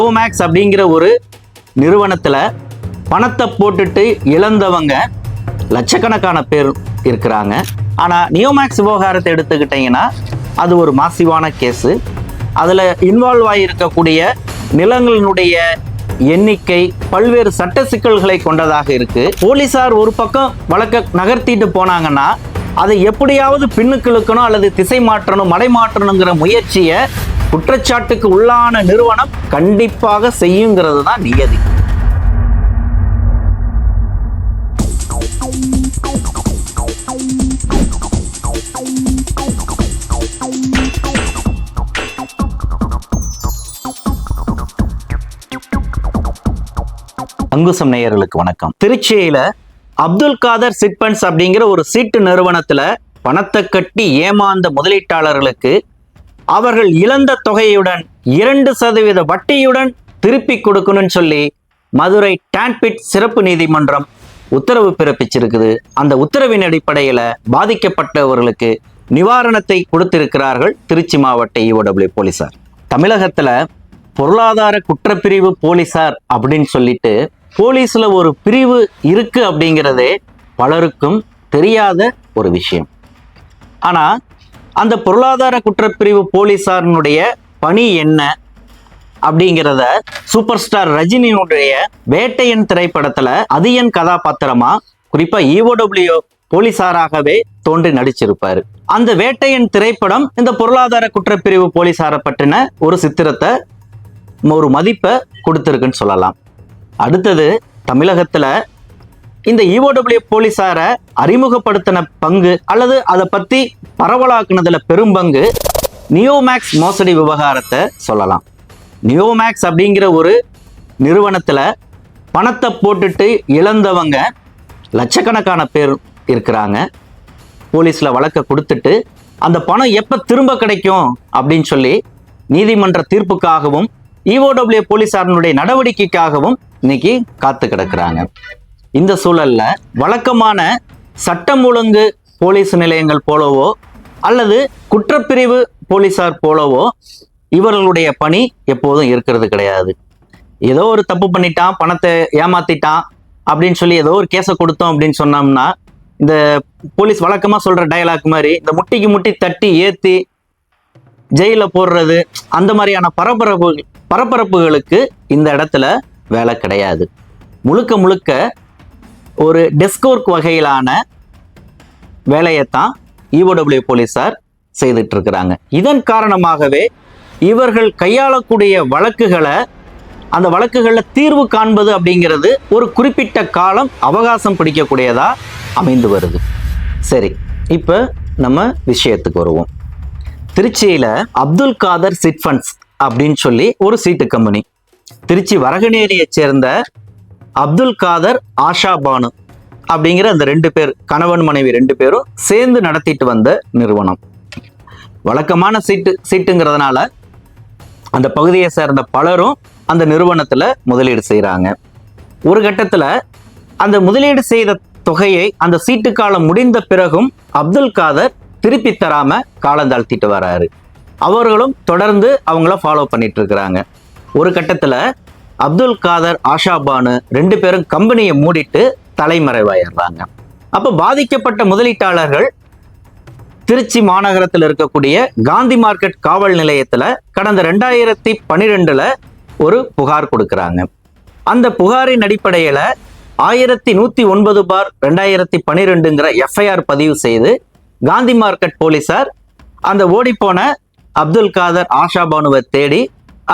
நியோமேக்ஸ் அப்படிங்கிற ஒரு நிறுவனத்துல பணத்தை போட்டுட்டு இழந்தவங்க லட்சக்கணக்கான பேர் இருக்கிறாங்க. ஆனா நியோமேக்ஸ் விவகாரத்தை எடுத்துக்கிட்டீங்கன்னா அது ஒரு மாசிவான கேஸு. அதுல இன்வால்வ் ஆகியிருக்கக்கூடிய நிலங்களினுடைய எண்ணிக்கை பல்வேறு சட்ட சிக்கல்களை கொண்டதாக இருக்கு. போலீசார் ஒரு பக்கம் வழக்க நகர்த்திட்டு போனாங்கன்னா அதை எப்படியாவது பின்னுக்கு இழுக்கணும் அல்லது திசை மாற்றணும், மடை மாற்றணுங்கிற முயற்சியை குற்றச்சாட்டுக்கு உள்ளான நிறுவனம் கண்டிப்பாக செய்யுங்கிறது தான் நியதி. அங்குசம் நேயர்களுக்கு வணக்கம். திருச்சியில அப்துல் காதர் சிட் ஃபண்ட்ஸ் அப்படிங்கிற ஒரு சீட்டு நிறுவனத்துல பணத்தை கட்டி ஏமாந்த முதலீட்டாளர்களுக்கு அவர்கள் இழந்த தொகையுடன் 2% வட்டியுடன் திருப்பி கொடுக்கணும்னு சொல்லி மதுரை டான்பிட் சிறப்பு நீதிமன்றம் உத்தரவு பிறப்பிச்சிருக்குது. அந்த உத்தரவின் அடிப்படையில பாதிக்கப்பட்டவர்களுக்கு நிவாரணத்தை கொடுத்திருக்கிறார்கள் திருச்சி மாவட்ட EOW போலீசார். தமிழகத்துல பொருளாதார குற்றப்பிரிவு போலீசார் அப்படின்னு சொல்லிட்டு போலீஸ்ல ஒரு பிரிவு இருக்கு அப்படிங்கிறதே பலருக்கும் தெரியாத ஒரு விஷயம். ஆனா அந்த பொருளாதார குற்றப்பிரிவு போலீசாரினுடைய பணி என்ன அப்படிங்கிறத சூப்பர் ஸ்டார் ரஜினியினுடைய வேட்டையன் திரைப்படத்துல அதியன் கதாபாத்திரமா குறிப்பா EOW போலீசாராகவே தோன்றி நடிச்சிருப்பாரு. அந்த வேட்டையன் திரைப்படம் இந்த பொருளாதார குற்றப்பிரிவு போலீசாரை பற்றின ஒரு சித்திரத்தை, ஒரு மதிப்பை கொடுத்திருக்குன்னு சொல்லலாம். அடுத்தது தமிழகத்துல இந்த EOW போலீசாரை அறிமுகப்படுத்தின பங்கு அல்லது அதை பத்தி பரவலாக்குனதுல பெரும்பங்கு நியோமேக்ஸ் மோசடி விவகாரத்தை சொல்லலாம். நியோமேக்ஸ் அப்படிங்கிற ஒரு நிறுவனத்துல பணத்தை போட்டுட்டு இழந்தவங்க லட்சக்கணக்கான பேர் இருக்கிறாங்க. போலீஸ்ல வழக்க கொடுத்துட்டு அந்த பணம் எப்ப திரும்ப கிடைக்கும் அப்படின்னு சொல்லி நீதிமன்ற தீர்ப்புக்காகவும் EOW போலீசாரினுடைய நடவடிக்கைக்காகவும் இன்னைக்கு காத்து கிடக்குறாங்க. இந்த சூழல்ல வழக்கமான சட்டம் ஒழுங்கு போலீஸ் நிலையங்கள் போலவோ அல்லது குற்றப்பிரிவு போலீசார் போலவோ இவர்களுடைய பணி எப்போதும் இருக்கிறது கிடையாது. ஏதோ ஒரு தப்பு பண்ணிட்டான், பணத்தை ஏமாத்திட்டான் அப்படின்னு சொல்லி ஏதோ ஒரு கேஸை கொடுத்தோம் அப்படின்னு சொன்னோம்னா இந்த போலீஸ் வழக்கமா சொல்ற டயலாக் மாதிரி இந்த முட்டிக்கு முட்டி தட்டி ஏத்தி ஜெயில போடுறது, அந்த மாதிரியான பரபரப்புகளுக்கு இந்த இடத்துல வேலை கிடையாது. முழுக்க முழுக்க ஒரு டெஸ்க் ஒர்க் வகையிலான வேலையைத்தான் EOW போலீசார் செய்துட்டு இருக்கிறாங்க. இதன் காரணமாகவே இவர்கள் கையாளக்கூடிய வழக்குகளை, அந்த வழக்குகளில் தீர்வு காண்பது அப்படிங்கிறது ஒரு குறிப்பிட்ட காலம் அவகாசம் பிடிக்கக்கூடியதா அமைந்து வருது. சரி, இப்போ நம்ம விஷயத்துக்கு வருவோம். திருச்சியில அப்துல் காதர் சிட் ஃபண்ட்ஸ் அப்படின்னு சொல்லி ஒரு சீட்டு கம்பெனி, திருச்சி வரகநேரியை சேர்ந்த அப்துல் காதர், ஆஷா பானு அப்படிங்கிற அந்த 2 பேர், கணவன் மனைவி 2 பேரும் சேர்ந்து நடத்திட்டு வந்த நிறுவனம். வழக்கமான சீட்டுங்கிறதுனால அந்த பகுதியை சேர்ந்த பலரும் அந்த நிறுவனத்துல முதலீடு செய்யறாங்க. ஒரு கட்டத்துல அந்த முதலீடு செய்த தொகையை அந்த சீட்டு காலம் முடிந்த பிறகும் அப்துல் காதர் திருப்பி தராம காலந்தாழ்த்திட்டு வராரு. அவர்களும் தொடர்ந்து அவங்கள ஃபாலோ பண்ணிட்டு இருக்கிறாங்க. ஒரு கட்டத்துல அப்துல் காதர், ஆஷா பானு 2 பேரும் கம்பெனியை மூடிட்டு தலைமறைவாயிடுறாங்க. அப்ப பாதிக்கப்பட்ட முதலீட்டாளர்கள் திருச்சி மாநகரத்தில் இருக்கக்கூடிய காந்தி மார்க்கெட் காவல் நிலையத்துல கடந்த 2012 ஒரு புகார் கொடுக்கிறாங்க. அந்த புகாரின் அடிப்படையில 1109/2012 FIR பதிவு செய்து காந்தி மார்க்கெட் போலீசார் அந்த ஓடிப்போன அப்துல் காதர், ஆஷா பானுவை தேடி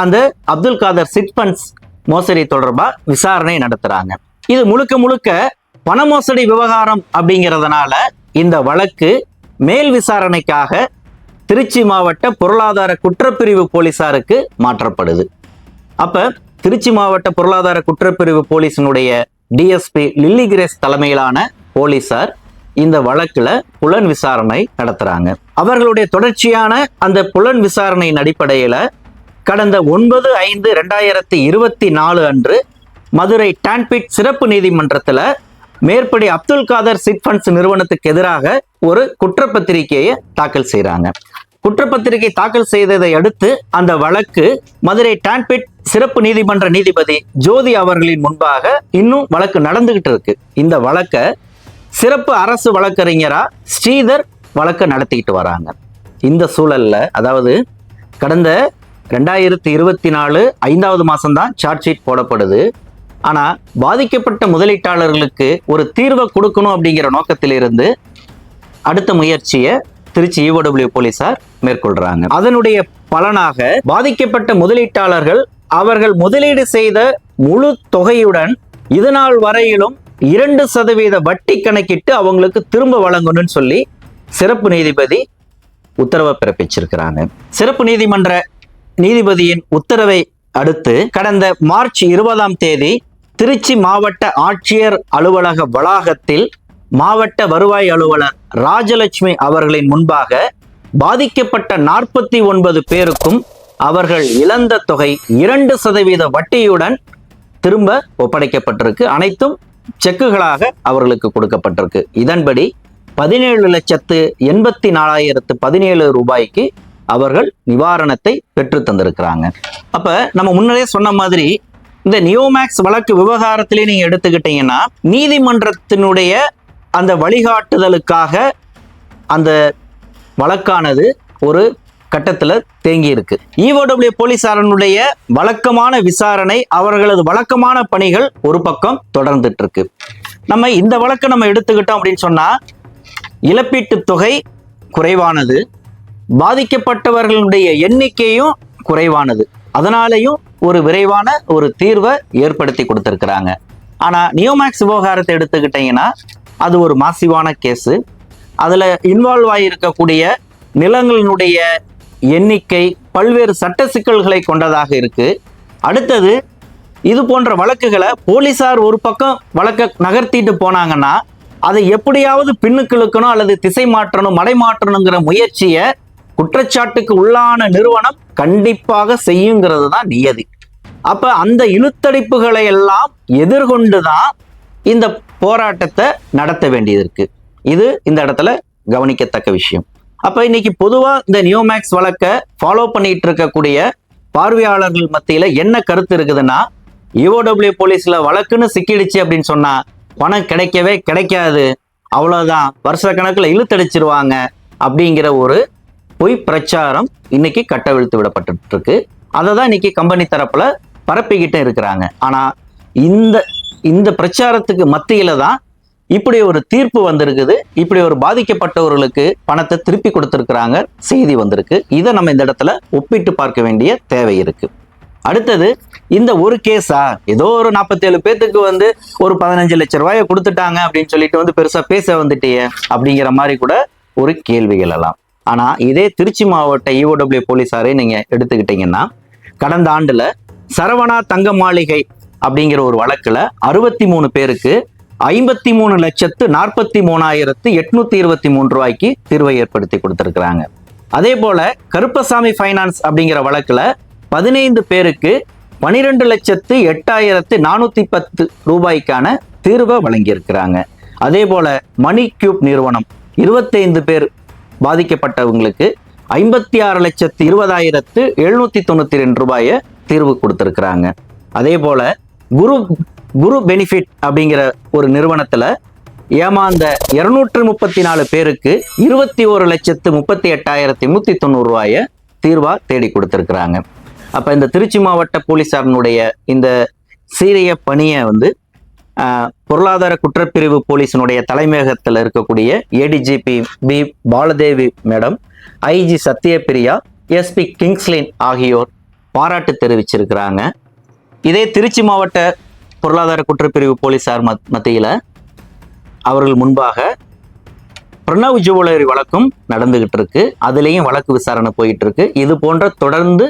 அந்த அப்துல் காதர் சிட் ஃபண்ட்ஸ் மோசடி தொடர்பா விசாரணை நடத்துறாங்க. இது முழுக்க முழுக்க பண மோசடி விவகாரம் அப்படிங்கிறதுனால இந்த வழக்கு மேல் விசாரணைக்காக திருச்சி மாவட்ட பொருளாதார குற்றப்பிரிவு போலீசாருக்கு மாற்றப்படுது. அப்ப திருச்சி மாவட்ட பொருளாதார குற்றப்பிரிவு போலீஸினுடைய DSP லில்லி கிரேஸ் தலைமையிலான போலீசார் இந்த வழக்குல புலன் விசாரணை நடத்துறாங்க. அவர்களுடைய தொடர்ச்சியான அந்த புலன் விசாரணையின் அடிப்படையில கடந்த 9/5/2024 அன்று மதுரை டான்பிட் சிறப்பு நீதிமன்றத்துல மேற்படி அப்துல் காதர் சிட் ஃபண்ட்ஸ் நிறுவனத்துக்கு எதிராக ஒரு குற்றப்பத்திரிகையை தாக்கல் செய்யறாங்க. குற்றப்பத்திரிகை தாக்கல் செய்ததை அடுத்து அந்த வழக்கு மதுரை டான்பிட் சிறப்பு நீதிமன்ற நீதிபதி ஜோதி அவர்களின் முன்பாக இன்னும் வழக்கு நடந்துகிட்டு இருக்கு. இந்த வழக்க சிறப்பு அரசு வழக்கறிஞரா ஸ்ரீதர் வழக்க நடத்திக்கிட்டு வராங்க. இந்த சூழல்ல அதாவது கடந்த 2024 5வது மாசம்தான் சார்ஜ் ஷீட் போடப்படுது. ஆனா பாதிக்கப்பட்ட முதலீட்டாளர்களுக்கு ஒரு தீர்வை கொடுக்கணும் அப்படிங்கிற நோக்கத்திலிருந்து அடுத்த முயற்சியை திருச்சி EOW போலீசார் மேற்கொள்றாங்க. அதனுடைய பலனாக பாதிக்கப்பட்ட முதலீட்டாளர்கள் அவர்கள் முதலீடு செய்த முழு தொகையுடன் இதுநாள் வரையிலும் 2% வட்டி கணக்கிட்டு அவங்களுக்கு திரும்ப வழங்கணும்னு சொல்லி சிறப்பு நீதிபதி உத்தரவை பிறப்பிச்சிருக்கிறாங்க. சிறப்பு நீதிமன்ற நீதிபதியின் உத்தரவை அடுத்து கடந்த மார்ச் 20ஆம் தேதி திருச்சி மாவட்ட ஆட்சியர் அலுவலக வளாகத்தில் மாவட்ட வருவாய் அலுவலர் ராஜலட்சுமி அவர்களின் முன்பாக பாதிக்கப்பட்ட 49 பேருக்கும் அவர்கள் இழந்த தொகை 2% வட்டியுடன் திரும்ப ஒப்படைக்கப்பட்டிருக்கு. அனைத்தும் செக்குகளாக அவர்களுக்கு கொடுக்கப்பட்டிருக்கு. இதன்படி 17,84,017 ரூபாய்க்கு அவர்கள் நிவாரணத்தை பெற்று தந்திருக்கிறாங்க. அப்ப நம்ம முன்னரே சொன்ன மாதிரி இந்த நியோமேக்ஸ் வழக்கு விவகாரத்திலே நீங்க எடுத்துக்கிட்டீங்கன்னா நீதிமன்றத்தினுடைய அந்த வழிகாட்டுதலுக்காக அந்த வழக்கானது ஒரு கட்டத்துல தேங்கி இருக்கு. EOW போலீசாரனுடைய வழக்கமான விசாரணை அவர்களது வழக்கமான பணிகள் ஒரு பக்கம் தொடர்ந்துட்டு இருக்கு. நம்ம இந்த வழக்கை நம்ம எடுத்துக்கிட்டோம் அப்படின்னு சொன்னா இழப்பீட்டு தொகை குறைவானது, பாதிக்கப்பட்டவர்களுடைய எண்ணிக்கையும் குறைவானது, அதனாலையும் ஒரு விரைவான ஒரு தீர்வை ஏற்படுத்தி கொடுத்திருக்கிறாங்க. ஆனா நியோமேக்ஸ் விவகாரத்தை எடுத்துக்கிட்டீங்கன்னா அது ஒரு மாசிவான கேஸு. அதுல இன்வால்வ் ஆகியிருக்கக்கூடிய நிலங்களினுடைய எண்ணிக்கை பல்வேறு சட்ட சிக்கல்களை கொண்டதாக இருக்கு. அடுத்தது இது போன்ற வழக்குகளை போலீசார் ஒரு பக்கம் வழக்க நகர்த்திட்டு போனாங்கன்னா அதை எப்படியாவது பின்னுக்கு இழுக்கணும் அல்லது திசை மாற்றணும், மடை மாற்றணுங்கிற முயற்சியை குற்றச்சாட்டுக்கு உள்ளான நிறுவனம் கண்டிப்பாக செய்யுங்கிறது தான் நியதி. அப்ப அந்த இழுத்தடிப்புகளை எல்லாம் எதிர்கொண்டுதான் இந்த போராட்டத்தை நடத்த வேண்டியது இருக்கு. இது இந்த இடத்துல கவனிக்கத்தக்க விஷயம். அப்ப இன்னைக்கு பொதுவா இந்த நியோமேக்ஸ் வழக்கை ஃபாலோ பண்ணிட்டு இருக்கக்கூடிய பார்வையாளர்கள் மத்தியில என்ன கருத்து இருக்குதுன்னா, EOW போலீஸ்ல வழக்குன்னு சிக்கிடுச்சு அப்படின்னு சொன்னா பணம் கிடைக்கவே கிடைக்காது, அவ்வளவுதான், வருஷ கணக்குல இழுத்தடிச்சிருவாங்க அப்படிங்கிற ஒரு பொய் பிரச்சாரம் இன்னைக்கு கட்டவிழ்த்து விடப்பட்டு இருக்கு. அதை தான் இன்னைக்கு கம்பெனி தரப்புல பரப்பிக்கிட்டே இருக்கிறாங்க. ஆனா இந்த பிரச்சாரத்துக்கு மத்தியில தான் இப்படி ஒரு தீர்ப்பு வந்திருக்குது. இப்படி ஒரு பாதிக்கப்பட்டவர்களுக்கு பணத்தை திருப்பி கொடுத்திருக்கிறாங்க செய்தி வந்திருக்கு. இதை நம்ம இந்த இடத்துல ஒப்பிட்டு பார்க்க வேண்டிய தேவை இருக்கு. அடுத்தது இந்த ஒரு கேஸா ஏதோ ஒரு 47 பேத்துக்கு ஒரு 15 லட்சம் ரூபாயை கொடுத்துட்டாங்க அப்படின்னு சொல்லிட்டு பெருசா பேச வந்துட்டியே அப்படிங்கிற மாதிரி கூட ஒரு கேள்விகள் எல்லாம். ஆனா இதே திருச்சி மாவட்ட EOW போலீசாரை நீங்க எடுத்துக்கிட்டீங்கன்னா கடந்த ஆண்டுல சரவணா தங்க மாளிகை அப்படிங்கிற ஒரு வழக்குல 63 பேருக்கு 53,43,823 ரூபாய்க்கு தீர்வை ஏற்படுத்தி கொடுத்திருக்கிறாங்க. அதே போல கருப்பசாமி பைனான்ஸ் அப்படிங்கிற வழக்குல 15 பேருக்கு 12,08,410 ரூபாய்க்கான தீர்வை வழங்கியிருக்கிறாங்க. அதே போல மணி கியூப் நிறுவனம் 25 பேர் பாதிக்கப்பட்டவங்களுக்கு 56,20,792 ரூபாயை தீர்வு கொடுத்திருக்கிறாங்க. அதே போல குரு பெனிஃபிட் அப்படிங்கிற ஒரு நிறுவனத்துல ஏமாந்த 234 பேருக்கு 21,38,190 ரூபாயை தீர்வா தேடி கொடுத்திருக்கிறாங்க. அப்ப இந்த திருச்சி மாவட்ட போலீசாரனுடைய இந்த சீரிய பணியை பொருளாதார குற்றப்பிரிவு போலீஸினுடைய தலைமையகத்தில் இருக்கக்கூடிய ADGP B Baladevi madam, IG Sathyapriya, SP Kingslin ஆகியோர் பாராட்டு தெரிவிச்சிருக்கிறாங்க. இதே திருச்சி மாவட்ட பொருளாதார குற்றப்பிரிவு போலீசார் மத்தியில் அவர்கள் முன்பாக பிரணவ் ஜுவல்லரி வழக்கும் நடந்துகிட்டு இருக்கு. அதுலேயும் வழக்கு விசாரணை போயிட்டு இருக்கு. இது போன்ற தொடர்ந்து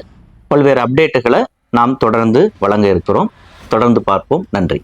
பல்வேறு அப்டேட்டுகளை நாம் தொடர்ந்து வழங்க இருக்கிறோம். தொடர்ந்து பார்ப்போம். நன்றி.